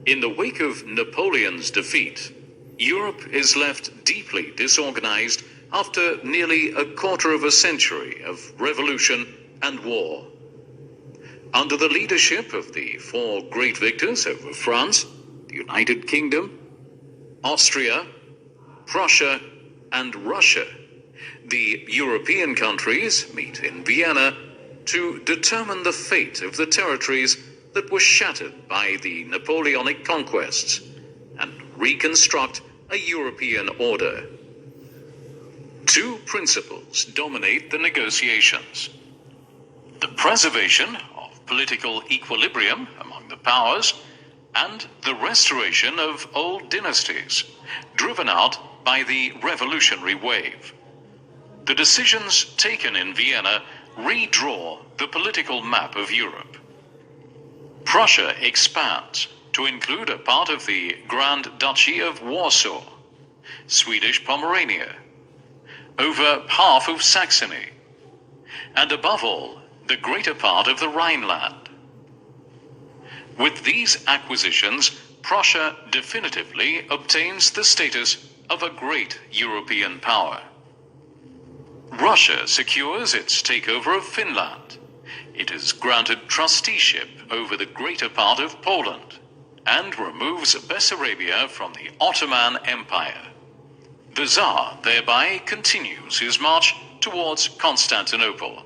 In the wake of Napoleon's defeat, Europe is left deeply disorganized after nearly a quarter of a century of revolution and war. Under the leadership of the four great victors over France, the United Kingdom, Austria, Prussia, and Russia, the European countries meet in Vienna to determine the fate of the territories that were shattered by the Napoleonic conquests and reconstruct a European order. Two principles dominate the negotiations: the preservation of political equilibrium among the powers and the restoration of old dynasties, driven out by the revolutionary wave. The decisions taken in Vienna redraw the political map of Europe. Prussia expands to include a part of the Grand Duchy of Warsaw, Swedish Pomerania, over half of Saxony, and above all, the greater part of the Rhineland. With these acquisitions, Prussia definitively obtains the status of a great European power. Russia secures its takeover of Finland. It is granted trusteeship over the greater part of Poland and removes Bessarabia from the Ottoman Empire. The Tsar thereby continues his march towards Constantinople.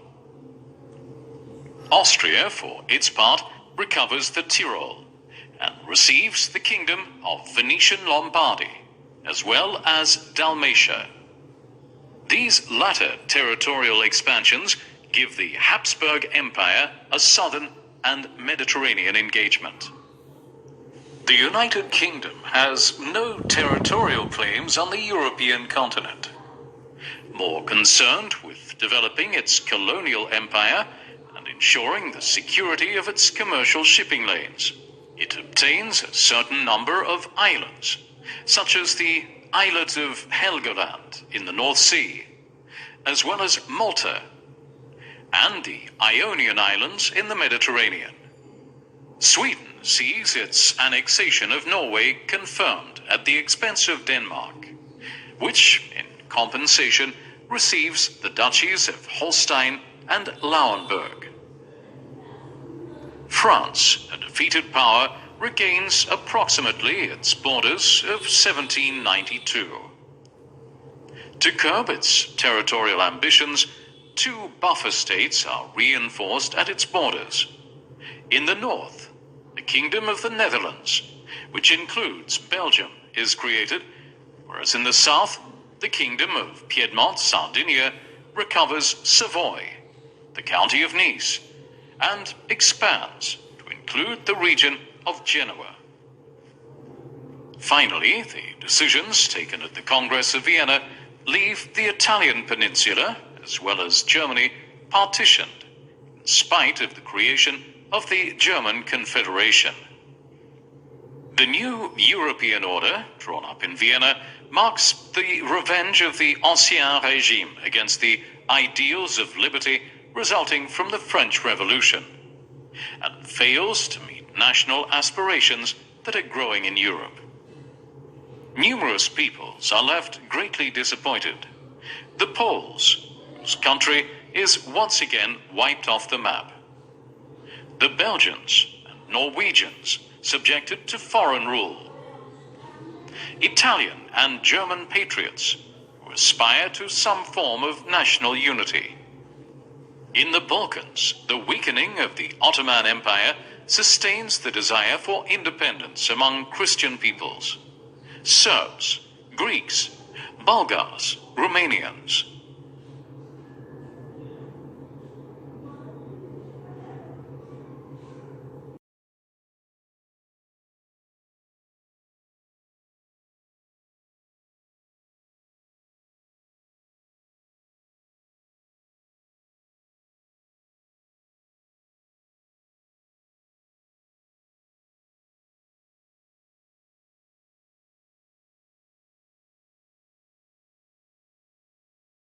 Austria, for its part, recovers the Tyrol and receives the kingdom of Venetian Lombardy, as well as Dalmatia. These latter territorial expansions give the Habsburg Empire a southern and Mediterranean engagement. The United Kingdom has no territorial claims on the European continent. More concerned with developing its colonial empire and ensuring the security of its commercial shipping lanes, it obtains a certain number of islands, such as the islet of Helgoland in the North Sea, as well as Malta, and the Ionian Islands in the Mediterranean. Sweden sees its annexation of Norway confirmed at the expense of Denmark, which, in compensation, receives the duchies of Holstein and Lauenburg. France, a defeated power, regains approximately its borders of 1792. To curb its territorial ambitions, two buffer states are reinforced at its borders. In the north, the Kingdom of the Netherlands, which includes Belgium, is created, whereas in the south, the Kingdom of Piedmont-Sardinia recovers Savoy, the county of Nice, and expands to include the region of Genoa. Finally, the decisions taken at the Congress of Vienna leave the Italian peninsula, as well as Germany, partitioned, in spite of the creation of the German Confederation. The new European order, drawn up in Vienna, marks the revenge of the Ancien Régime against the ideals of liberty resulting from the French Revolution, and fails to meet national aspirations that are growing in Europe. Numerous peoples are left greatly disappointed. The Poles, whose country is once again wiped off the map. The Belgians and Norwegians subjected to foreign rule. Italian and German patriots who aspire to some form of national unity. In the Balkans, the weakening of the Ottoman Empire sustains the desire for independence among Christian peoples. Serbs, Greeks, Bulgars, Romanians,